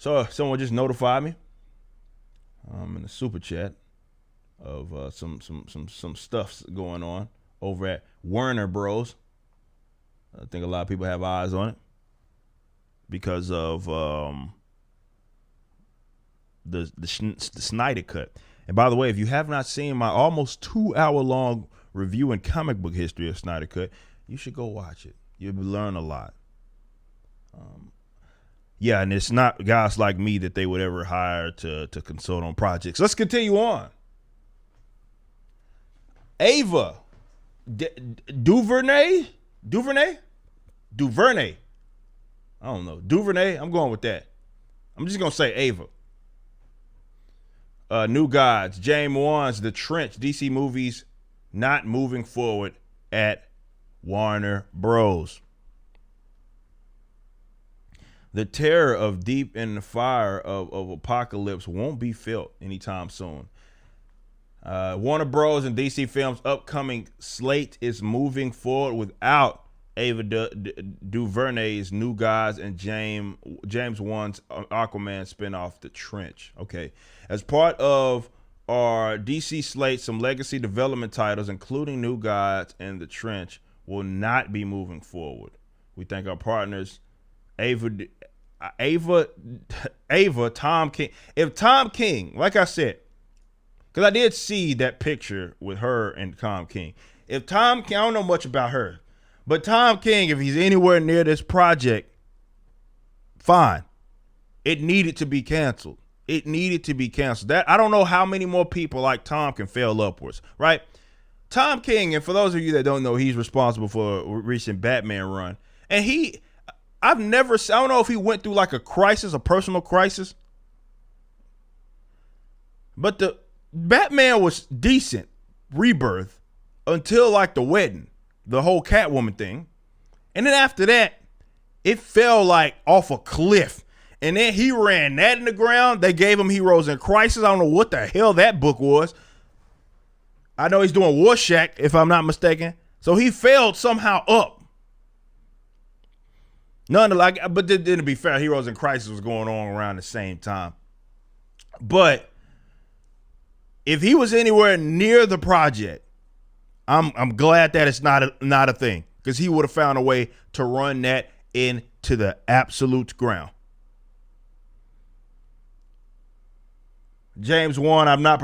So someone just notified me in the super chat of some stuff going on over at Warner Bros. I think a lot of people have eyes on it because of the Snyder Cut. And by the way, if you have not seen my almost 2-hour long review in comic book history of Snyder Cut, you should go watch it. You'll learn a lot. Yeah, and it's not guys like me that they would ever hire to consult on projects. Let's continue on. Ava DuVernay. I don't know. DuVernay. I'm going with that. I'm just gonna say Ava. New Gods, James Wan's The Trench, DC movies not moving forward at Warner Bros. The terror of deep in the fire of apocalypse won't be felt anytime soon. Warner Bros. And DC Films' upcoming slate is moving forward without Ava DuVernay's New Gods and James Wan's Aquaman spinoff, The Trench. Okay. As part of our DC slate, some legacy development titles, including New Gods and The Trench, will not be moving forward. We thank our partners, Ava, Tom King. If Tom King, like I said, because I did see that picture with her and Tom King. If Tom King, I don't know much about her, but Tom King, if he's anywhere near this project, fine. It needed to be canceled. That I don't know how many more people like Tom can fail upwards, right? Tom King, and for those of you that don't know, he's responsible for a recent Batman run. And I don't know if he went through like a personal crisis. But the Batman was decent, Rebirth, until like the wedding, the whole Catwoman thing. And then after that, it fell like off a cliff. And then he ran that in the ground. They gave him Heroes in Crisis. I don't know what the hell that book was. I know he's doing Warshak, if I'm not mistaken. So he failed somehow up. But then to be fair, Heroes in Crisis was going on around the same time. But if he was anywhere near the project, I'm glad that it's not a thing, because he would have found a way to run that into the absolute ground. James Wan, I'm not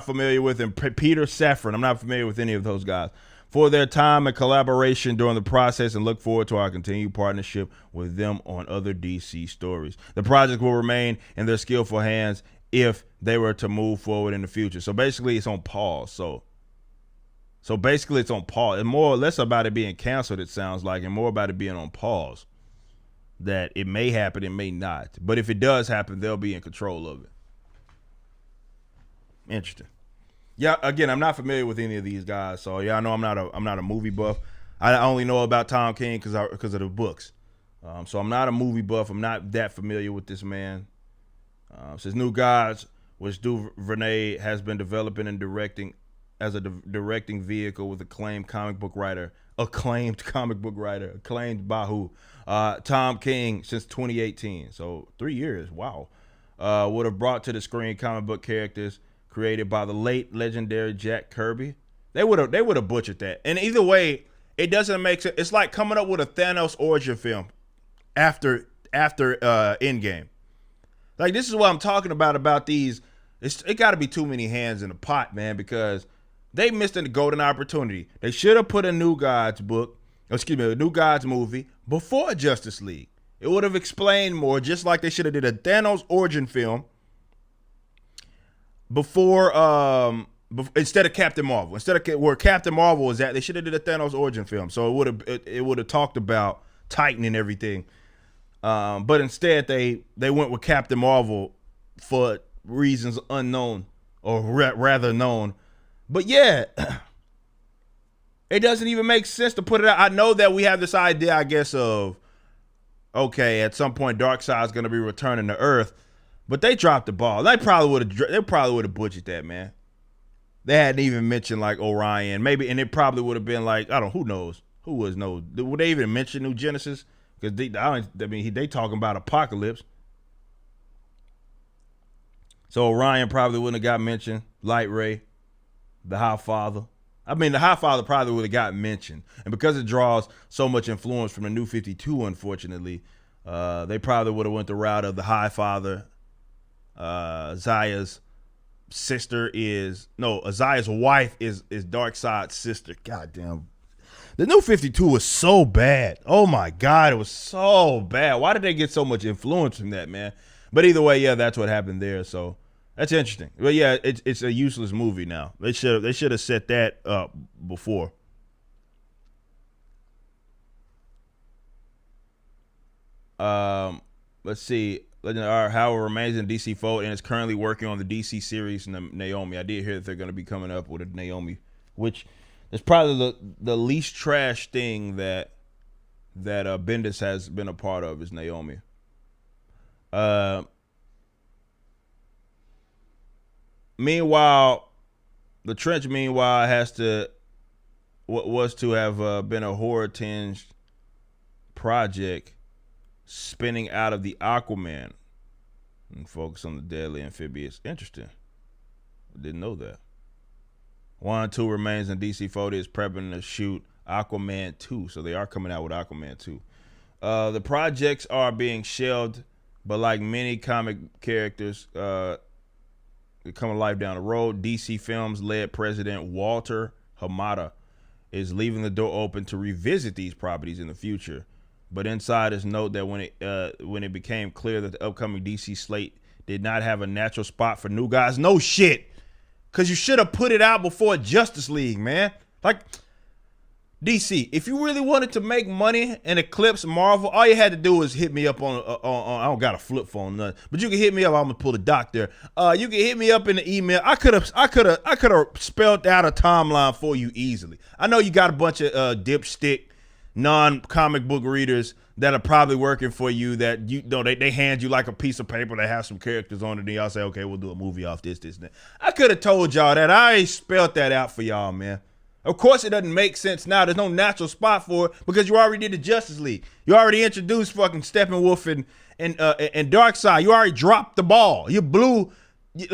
familiar with, and Peter Safran, I'm not familiar with any of those guys, for their time and collaboration during the process, and look forward to our continued partnership with them on other DC stories. The project will remain in their skillful hands if they were to move forward in the future. So basically it's on pause. So basically it's on pause. And more or less about it being canceled, it sounds like, and more about it being on pause. That it may happen, it may not. But if it does happen, they'll be in control of it. Interesting. Yeah, again, I'm not familiar with any of these guys, so yeah, I know I'm not a movie buff. I only know about Tom King because of the books. So I'm not a movie buff. I'm not that familiar with this man. Says New Gods, which DuVernay has been developing and directing as a directing vehicle with acclaimed comic book writer, acclaimed by who? Tom King since 2018. So 3 years. Wow. Would have brought to the screen comic book characters created by the late legendary Jack Kirby. They would have butchered that. And either way, it doesn't make sense. It's like coming up with a Thanos origin film after Endgame. Like, this is what I'm talking about these. It got to be too many hands in the pot, man, because they missed a golden opportunity. They should have put a New Gods a New Gods movie before Justice League. It would have explained more, just like they should have did a Thanos origin film before instead of Captain Marvel. Instead of where Captain Marvel was at, they should have did a Thanos origin film. So it would have talked about Titan and everything. But instead they went with Captain Marvel for reasons unknown, or rather known. But yeah, it doesn't even make sense to put it out. I know that we have this idea, I guess, of, okay, at some point Darkseid's going to be returning to Earth, but they dropped the ball. They probably would have butchered that, man. They hadn't even mentioned like Orion, maybe, and it probably would have been like, I don't know, who knows? Would they even mention New Genesis? Because they talking about Apocalypse. So Orion probably wouldn't have got mentioned. Light Ray, the High Father. I mean, the High Father probably would have got mentioned. And because it draws so much influence from the New 52, unfortunately, they probably would have went the route of the High Father. Zaya's wife is Darkseid's sister. Goddamn. The New 52 was so bad. Oh my God, it was so bad. Why did they get so much influence from that, man? But either way, yeah, that's what happened there. So that's interesting. But yeah, it's a useless movie now. They should have set that up before. Let's see. Howard remains in DC fold and is currently working on the DC series Naomi. I did hear that they're going to be coming up with a Naomi, which is probably the least trash thing that Bendis has been a part of is Naomi. Meanwhile, the Trench was to have been a horror tinged project spinning out of the Aquaman and focus on the deadly amphibious. Interesting. I didn't know that. Juan 2 remains in DC 40 is prepping to shoot Aquaman 2. So they are coming out with Aquaman 2. The projects are being shelved, but like many comic characters, they come to life down the road. DC Films led president Walter Hamada is leaving the door open to revisit these properties in the future. But insiders note that when it became clear that the upcoming DC slate did not have a natural spot for new guys, no shit. Because you should have put it out before Justice League, man. Like, DC, if you really wanted to make money and eclipse Marvel, all you had to do was hit me up on I don't got a flip phone, nothing, but you can hit me up. I'm gonna pull the doc there. You can hit me up in the email. I could have spelled out a timeline for you easily. I know you got a bunch of dipstick non-comic book readers that are probably working for you that they hand you like a piece of paper that has some characters on it, and y'all say, okay, we'll do a movie off this, and that. I could have told y'all that. I ain't spelled that out for y'all, man. Of course it doesn't make sense now. There's no natural spot for it because you already did the Justice League. You already introduced fucking Steppenwolf and Darkseid. You already dropped the ball. You blew it.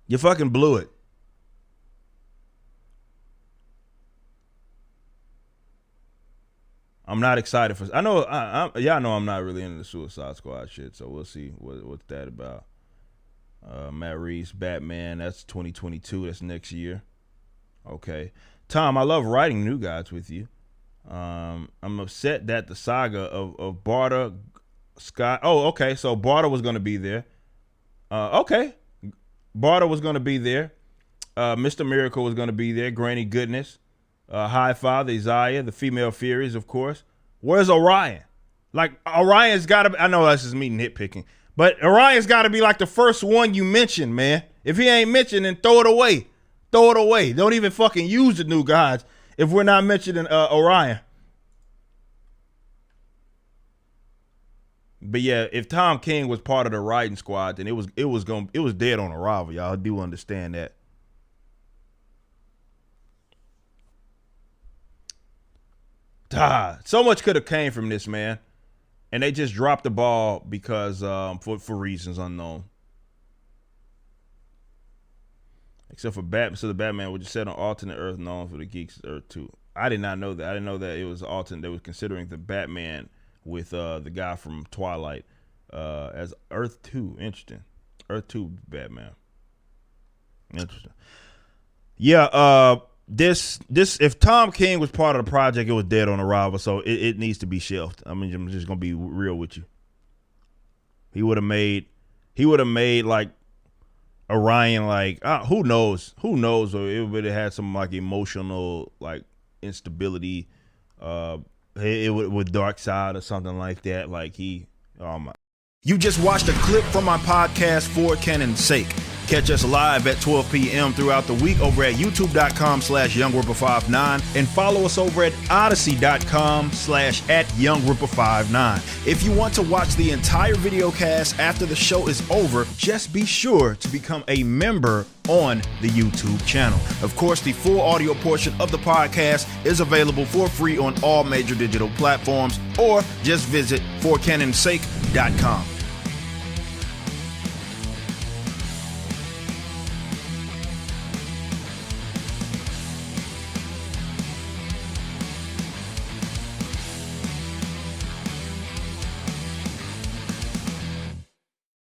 You fucking blew it. I'm not excited for. Y'all know I'm not really into the Suicide Squad shit, so we'll see what's that about. Matt Reeves, Batman, that's 2022. That's next year. Okay, Tom, I love writing New Gods with you. I'm upset that the saga of Barda, Scott. Oh, okay, so Barda was gonna be there. Okay, Barda was gonna be there. Mr. Miracle was gonna be there. Granny Goodness. High Father, Isaiah, the female Furies, of course. Where's Orion? Like, Orion's got to, I know that's just me nitpicking, but Orion's got to be like the first one you mention, man. If he ain't mentioned, then throw it away. Throw it away. Don't even fucking use the New Gods if we're not mentioning Orion. But yeah, if Tom King was part of the writing squad, then it was dead on arrival, y'all. I do understand that. So much could have came from this, man, and they just dropped the ball because for reasons unknown. Except for Batman, so the Batman was just set on alternate Earth known for the geeks Earth 2. I did not know that. I didn't know that it was alternate. They were considering the Batman with the guy from Twilight as Earth 2. Interesting. Earth 2 Batman. Interesting. Yeah. This if Tom King was part of the project, it was dead on arrival, so it needs to be shelved. I mean, I'm just gonna be real with you. He would have made like Orion, like who knows, or it would have had some like emotional like instability, it would with Darkseid or something like that. Like oh my. You just watched a clip from my podcast For Canon's Sake. Catch us live at 12 p.m. throughout the week over at youtube.com/YoungRipper59 and follow us over at odyssey.com/@YoungRipper59. If you want to watch the entire video cast after the show is over, just be sure to become a member on the YouTube channel. Of course, the full audio portion of the podcast is available for free on all major digital platforms, or just visit forcanonsake.com.